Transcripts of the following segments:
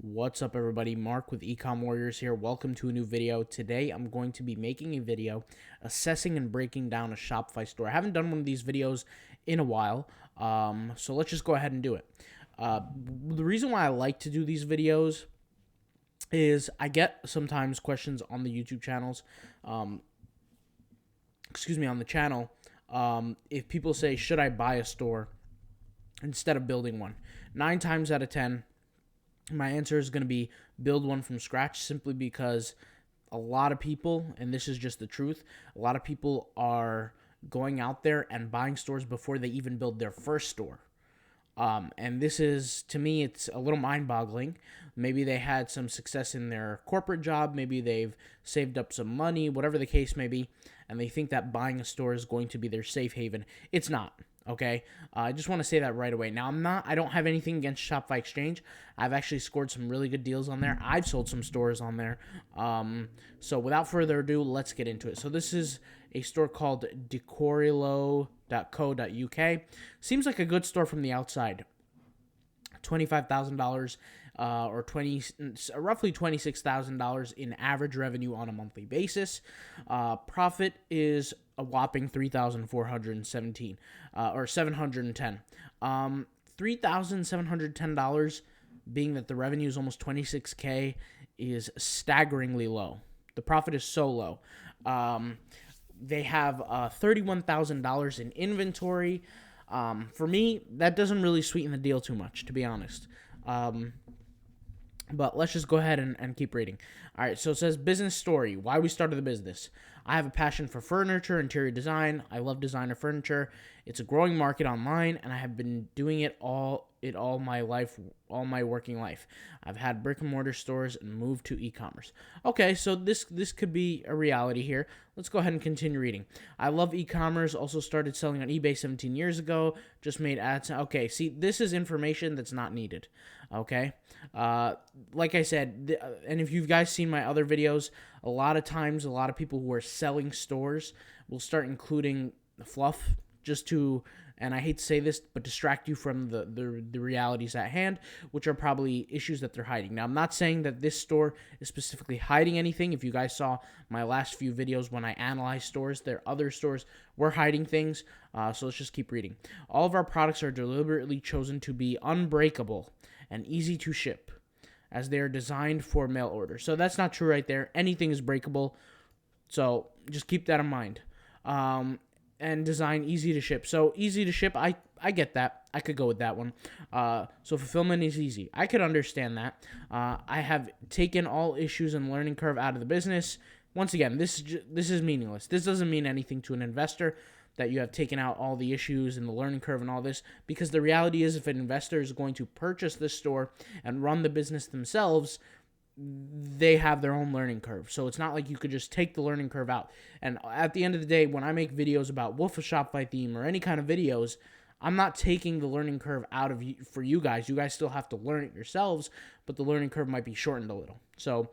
What's up, everybody? Mark with Ecom Warriors here. Welcome to a new video. Today I'm going to be making a video assessing and breaking down a Shopify store. I haven't done one of these videos in a while, so let's just go ahead and do it. The reason why I like to do these videos is I get sometimes questions on the YouTube channels, on the channel, if people say, should I buy a store instead of building one? 9 times out of 10, my answer is going to be build one from scratch, simply because a lot of people, and this is just the truth, a lot of people are going out there and buying stores before they even build their first store. And this is, to me, it's a little mind-boggling. Maybe they had some success in their corporate job, maybe they've saved up some money, whatever the case may be, and they think that buying a store is going to be their safe haven. It's not. Okay, I just want to say that right away. Now, I don't have anything against Shopify Exchange. I've actually scored some really good deals on there. I've sold some stores on there. So without further ado, let's get into it. So this is a store called decorilo.co.uk. Seems like a good store from the outside. $25,000 or roughly $26,000 in average revenue on a monthly basis. Profit is a whopping $3,417 or $710. $3,710, being that the revenue is almost $26K, is staggeringly low. The profit is so low. They have $31,000 in inventory. For me, that doesn't really sweeten the deal too much, to be honest. But let's just go ahead and keep reading. All right, so it says business story, why we started the business. I have a passion for furniture, interior design. I love designer furniture. It's a growing market online, and I have been doing it all my life, all my working life. I've had brick and mortar stores and moved to e-commerce. Okay, so this could be a reality here. Let's go ahead and continue reading. I love e-commerce. Also started selling on eBay 17 years ago. Just made ads. Okay, see, this is information that's not needed. Okay, like I said, and if you guys seen my other videos, a lot of times, a lot of people who are selling stores will start including the fluff just to, and I hate to say this, but distract you from the realities at hand, which are probably issues that they're hiding. Now, I'm not saying that this store is specifically hiding anything. If you guys saw my last few videos when I analyzed stores, their other stores were hiding things. So let's just keep reading. All of our products are deliberately chosen to be unbreakable and easy to ship, as they are designed for mail order. So that's not true right there. Anything is breakable. So just keep that in mind. And design easy to ship. So easy to ship, I get that. I could go with that one. So fulfillment is easy. I could understand that. I have taken all issues and learning curve out of the business. Once again, this is meaningless. This doesn't mean anything to an investor that you have taken out all the issues and the learning curve and all this, because the reality is, if an investor is going to purchase this store and run the business themselves, they have their own learning curve. So it's not like you could just take the learning curve out. And at the end of the day, when I make videos about Wolf of Shopify theme or any kind of videos, I'm not taking the learning curve out of you for you guys. You guys still have to learn it yourselves, but the learning curve might be shortened a little. So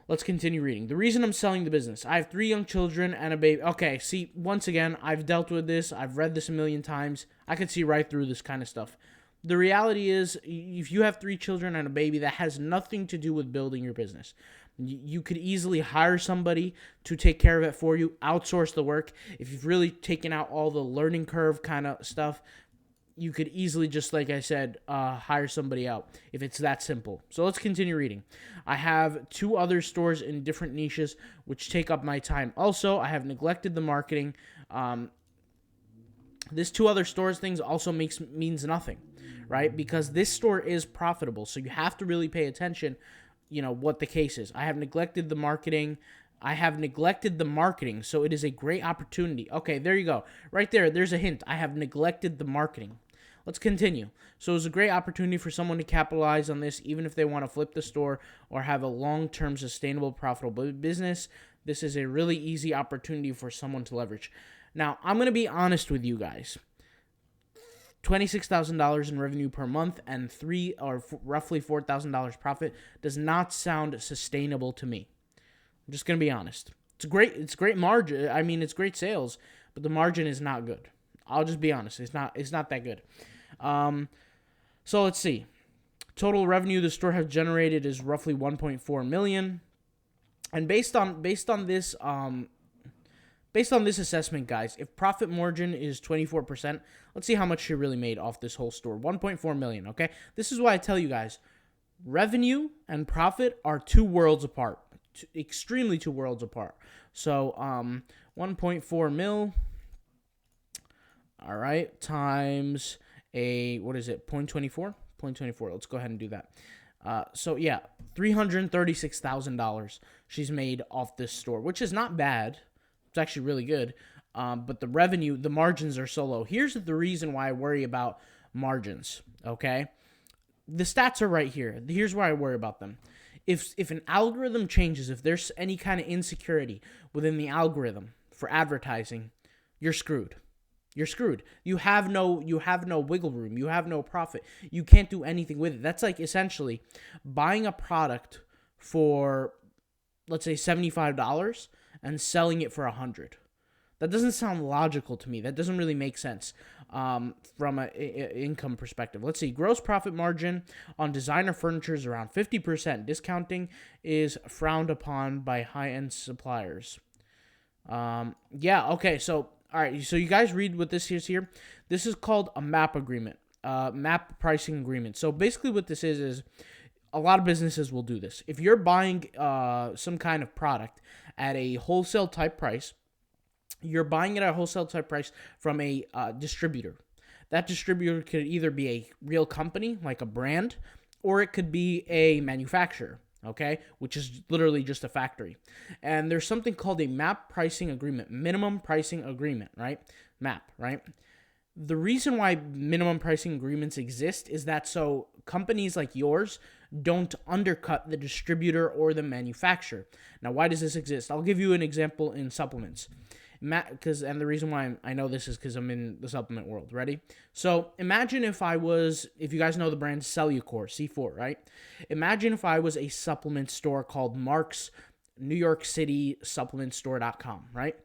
let's continue reading. The reason I'm selling the business. I have 3 young children and a baby. Okay, see, once again, I've dealt with this. I've read this a million times. I could see right through this kind of stuff. The reality is, if you have 3 children and a baby, that has nothing to do with building your business. You could easily hire somebody to take care of it for you, outsource the work. If you've really taken out all the learning curve kind of stuff, you could easily, just like I said, hire somebody out if it's that simple. So let's continue reading. I have 2 other stores in different niches which take up my time. Also, I have neglected the marketing. This 2 other stores things also means nothing, right? Because this store is profitable, so you have to really pay attention, what the case is. I have neglected the marketing. So it is a great opportunity. Okay, there you go. Right there, there's a hint. I have neglected the marketing. Let's continue. So it's a great opportunity for someone to capitalize on this, even if they want to flip the store or have a long-term sustainable, profitable business. This is a really easy opportunity for someone to leverage. Now, I'm going to be honest with you guys. $26,000 in revenue per month and roughly $4,000 profit does not sound sustainable to me. I'm just going to be honest. It's great margin. I mean, it's great sales, but the margin is not good. I'll just be honest. It's not that good. So let's see. Total revenue the store has generated is roughly 1.4 million. And based on this assessment, guys, if profit margin is 24%, let's see how much she really made off this whole store. 1.4 million, okay? This is why I tell you guys, revenue and profit are two worlds apart. Extremely two worlds apart. So, 1.4 mil, all right, times what is it, 0.24? 0.24, let's go ahead and do that. So, yeah, $336,000 she's made off this store, which is not bad. It's actually really good. But the revenue, the margins are so low. Here's the reason why I worry about margins, okay? The stats are right here. Here's why I worry about them. If an algorithm changes, if there's any kind of insecurity within the algorithm for advertising, you're screwed. You're screwed. You have no wiggle room. You have no profit. You can't do anything with it. That's like essentially buying a product for, let's say, $75 and selling it for $100. That doesn't sound logical to me. That doesn't really make sense from an income perspective. Let's see. Gross profit margin on designer furniture is around 50%. Discounting is frowned upon by high-end suppliers. Yeah, okay. So, all right. So you guys read what this is here. This is called a MAP agreement, MAP pricing agreement. So basically what this is a lot of businesses will do this. If you're buying some kind of product at a wholesale type price, you're buying it at a wholesale type price from a distributor. That distributor could either be a real company, like a brand, or it could be a manufacturer, okay, which is literally just a factory. And there's something called a MAP pricing agreement, minimum pricing agreement, right? MAP, right? The reason why minimum pricing agreements exist is that so companies like yours don't undercut the distributor or the manufacturer. Now, why does this exist? I'll give you an example in supplements. And the reason why I know this is because I'm in the supplement world. Ready? So imagine if you guys know the brand Cellucor, C4, right? Imagine if I was a supplement store called Mark's New York City supplementstore.com, right?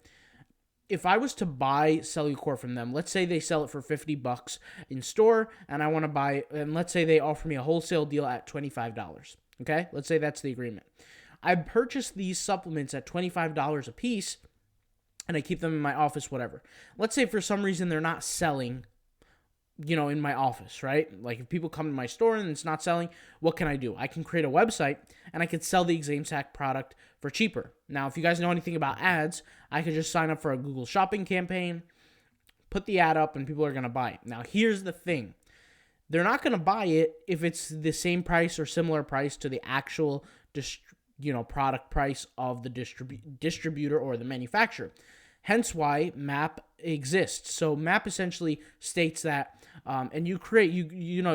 If I was to buy Cellucor from them, let's say they sell it for $50 in store, and I want to buy, and let's say they offer me a wholesale deal at $25, okay? Let's say that's the agreement. I purchase these supplements at $25 a piece, and I keep them in my office, whatever. Let's say for some reason they're not selling, in my office, right? Like if people come to my store and it's not selling, what can I do? I can create a website and I could sell the exact product for cheaper. Now, if you guys know anything about ads, I could just sign up for a Google shopping campaign, put the ad up, and people are going to buy it. Now, here's the thing. They're not going to buy it if it's the same price or similar price to the actual product price of the distributor or the manufacturer. Hence why MAP exists. So MAP essentially states that, and you create, you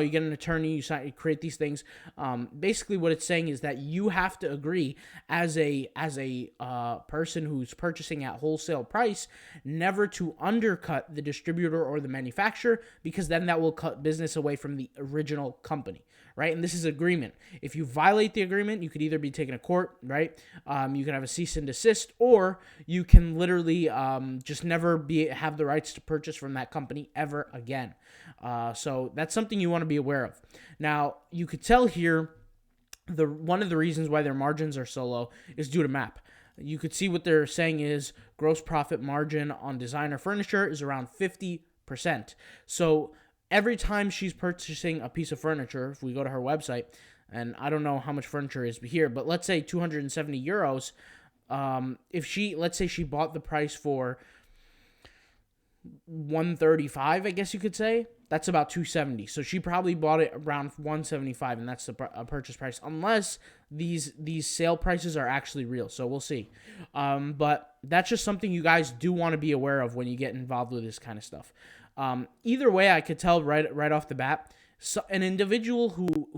get an attorney, you create these things. Basically what it's saying is that you have to agree as a person who's purchasing at wholesale price, never to undercut the distributor or the manufacturer, because then that will cut business away from the original company, right? And this is agreement. If you violate the agreement, you could either be taken to court, right? You can have a cease and desist, or you can literally just never have the rights to purchase from that company ever again. So that's something you want to be aware of. Now, you could tell here one of the reasons why their margins are so low is due to MAP. You could see what they're saying is gross profit margin on designer furniture is around 50%. So every time she's purchasing a piece of furniture, if we go to her website, and I don't know how much furniture is here, but let's say 270 euros. Let's say she bought the price for 135, I guess you could say, that's about 270. So she probably bought it around 175, and that's the purchase price, unless these sale prices are actually real. So we'll see. But that's just something you guys do want to be aware of when you get involved with this kind of stuff. Either way, I could tell right off the bat, so an individual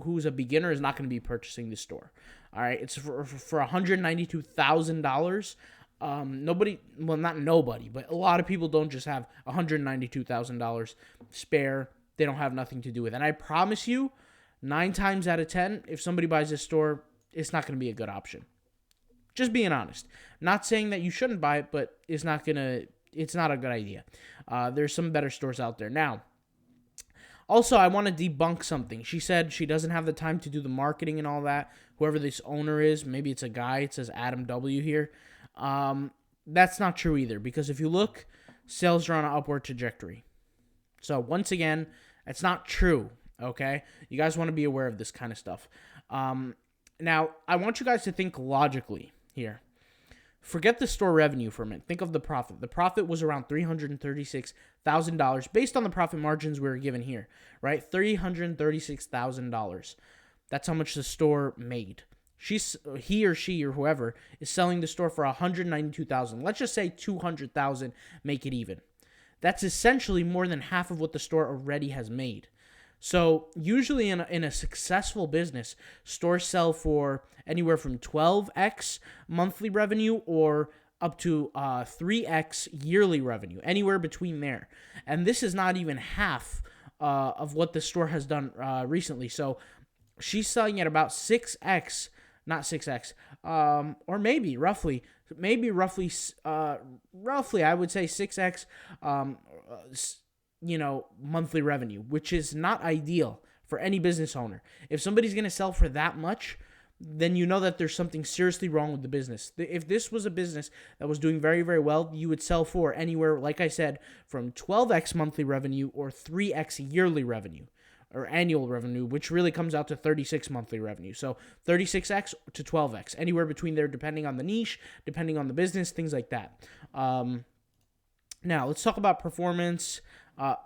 who's a beginner is not going to be purchasing this store. All right, it's for $192,000. Not nobody, but a lot of people don't just have $192,000 spare. They don't have nothing to do with it. And I promise you, 9 times out of 10, if somebody buys this store, it's not going to be a good option. Just being honest. Not saying that you shouldn't buy it, but it's not a good idea. There's some better stores out there. Now, Also, I want to debunk something. She said she doesn't have the time to do the marketing and all that. Whoever this owner is, maybe it's a guy. It says Adam W here. That's not true either, because if you look, sales are on an upward trajectory. So once again, it's not true, okay? You guys want to be aware of this kind of stuff. Now, I want you guys to think logically here. Forget the store revenue for a minute. Think of the profit. The profit was around $336,000 based on the profit margins we were given here, right? $336,000. That's how much the store made. He or she or whoever is selling the store for $192,000. Let's just say $200,000, make it even. That's essentially more than half of what the store already has made. So usually in a successful business, stores sell for anywhere from 12x monthly revenue or up to 3x yearly revenue, anywhere between there. And this is not even half of what the store has done recently. So she's selling at about 6x, not 6x, or maybe roughly, I would say 6x, monthly revenue, which is not ideal for any business owner. If somebody's going to sell for that much, then you know that there's something seriously wrong with the business. If this was a business that was doing very, very well, you would sell for anywhere, like I said, from 12x monthly revenue or 3x yearly revenue or annual revenue, which really comes out to 36 monthly revenue. So 36x to 12x, anywhere between there, depending on the niche, depending on the business, things like that. Now, let's talk about performance.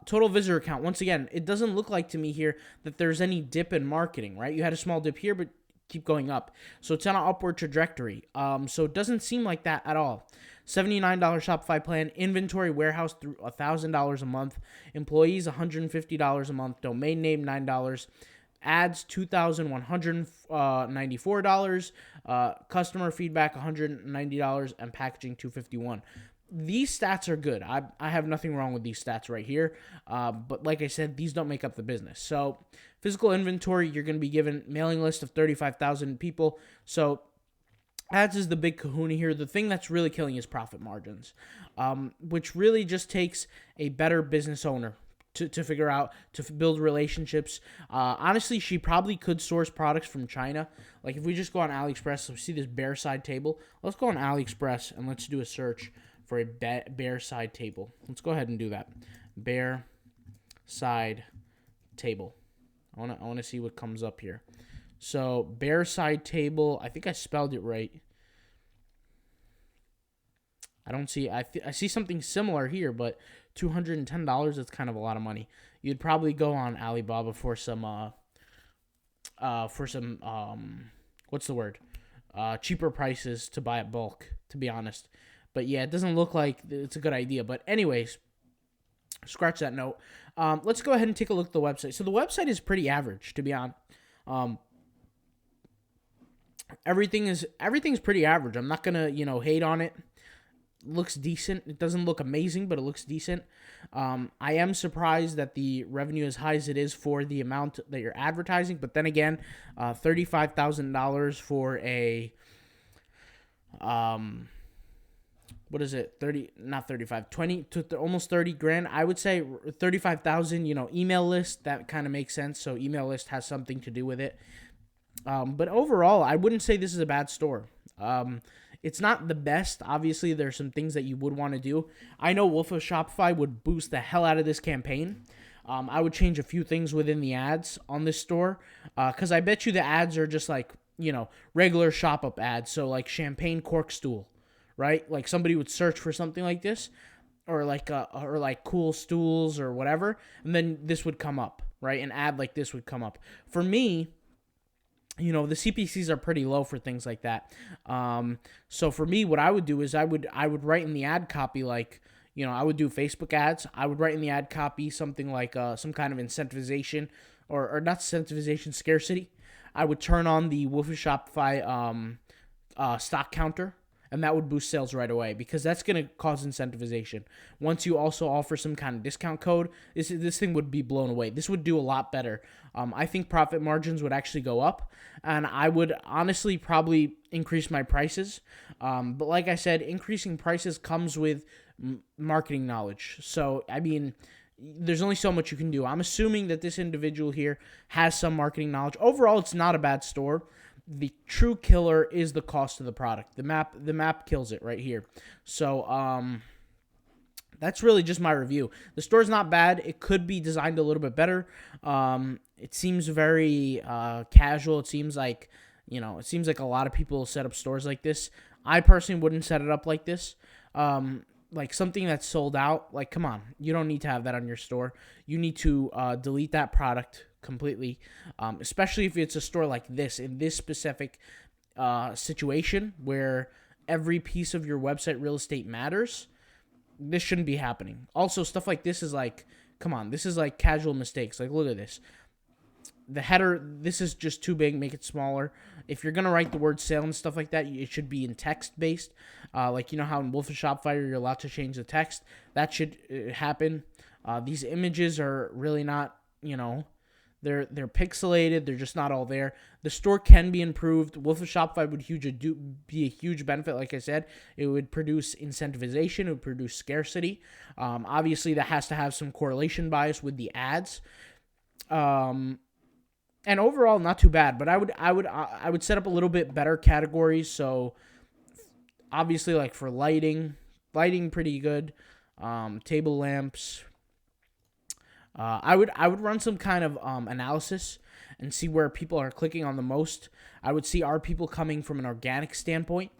Total visitor count. Once again, it doesn't look like to me here that there's any dip in marketing, right? You had a small dip here, but keep going up. So it's on an upward trajectory. So it doesn't seem like that at all. $79 Shopify plan, inventory warehouse through $1,000 a month, employees $150 a month, domain name $9, ads $2,194, customer feedback $190, and packaging $251. These stats are good. I have nothing wrong with these stats right here. But like I said, these don't make up the business. So physical inventory, you're going to be given mailing list of 35,000 people. So ads is the big kahuna here. The thing that's really killing is profit margins, which really just takes a better business owner to figure out, to build relationships. Honestly, she probably could source products from China. Like if we just go on AliExpress, so we see this bear side table. Let's go on AliExpress and let's do a search for a bear side table. Let's go ahead and do that. Bear side table. I want to see what comes up here. So bear side table. I think I spelled it right. I don't see. I see something similar here, but $210. That's kind of a lot of money. You'd probably go on Alibaba for some what's the word? Cheaper prices to buy at bulk. To be honest. But yeah, it doesn't look like it's a good idea. But anyways, scratch that note. Let's go ahead and take a look at the website. So the website is pretty average, to be honest. Everything's pretty average. I'm not gonna hate on it. Looks decent. It doesn't look amazing, but it looks decent. I am surprised that the revenue is high as it is for the amount that you're advertising. But then again, $35,000 for a what is it? 20 to almost 30 grand. I would say 35,000, email list, that kind of makes sense. So email list has something to do with it. But overall, I wouldn't say this is a bad store. It's not the best. Obviously, there's some things that you would want to do. I know Wolf of Shopify would boost the hell out of this campaign. I would change a few things within the ads on this store. Because I bet you the ads are just like, regular shop up ads. So like champagne cork stool. Right? Like somebody would search for something like this or like cool stools or whatever. And then this would come up, right? An ad like this would come up. For me, the CPCs are pretty low for things like that. So for me, what I would do is I would write in the ad copy, like, I would do Facebook ads. I would write in the ad copy something like some kind of incentivization or not incentivization, scarcity. I would turn on the Wolf of Shopify stock counter. And that would boost sales right away because that's going to cause incentivization. Once you also offer some kind of discount code, this thing would be blown away. This would do a lot better. I think profit margins would actually go up. And I would honestly probably increase my prices. But like I said, increasing prices comes with marketing knowledge. So, I mean, there's only so much you can do. I'm assuming that this individual here has some marketing knowledge. Overall, it's not a bad store. The true killer is the cost of the product. The map kills it right here. So that's really just my review. The store's not bad. It could be designed a little bit better. It seems very casual. It seems like a lot of people set up stores like this. I personally wouldn't set it up like this. Like something that's sold out, like, come on, you don't need to have that on your store. You need to delete that product completely, especially if it's a store like this, in this specific situation where every piece of your website real estate matters. This shouldn't be happening. Also, stuff like this is like, come on, this is like casual mistakes. Like, look at this. The header, this is just too big, make it smaller. If you're going to write the word sale and stuff like that, it should be in text-based. Like, you know how in Wolf of Shopify you're allowed to change the text? That should happen. These images are really not, they're pixelated. They're just not all there. The store can be improved. Wolf of Shopify would be a huge benefit. Like I said, it would produce incentivization. It would produce scarcity. Obviously, that has to have some correlation bias with the ads. And overall, not too bad. But I would set up a little bit better categories. So obviously, like for lighting pretty good. Table lamps. I would run some kind of analysis and see where people are clicking on the most. I would see, are people coming from an organic standpoint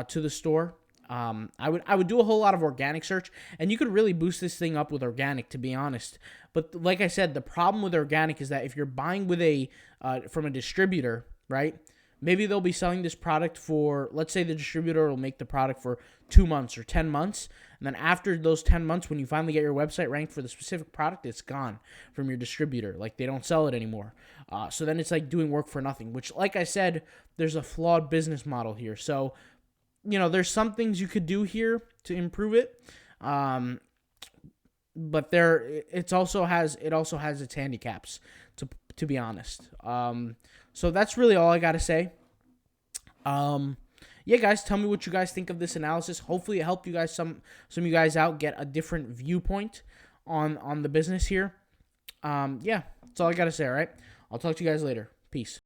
to the store. I would do a whole lot of organic search, and you could really boost this thing up with organic, to be honest. But like I said, the problem with organic is that if you're buying with from a distributor, right? Maybe they'll be selling this product for, let's say the distributor will make the product for 2 months or 10 months. And then after those 10 months, when you finally get your website ranked for the specific product, it's gone from your distributor. Like, they don't sell it anymore. So then it's like doing work for nothing, which, like I said, there's a flawed business model here. So, there's some things you could do here to improve it. But it also has its handicaps, to be honest. So that's really all I got to say. Yeah, guys, tell me what you guys think of this analysis. Hopefully it helped you guys, some of you guys out, get a different viewpoint on the business here. Yeah, that's all I got to say, all right? I'll talk to you guys later. Peace.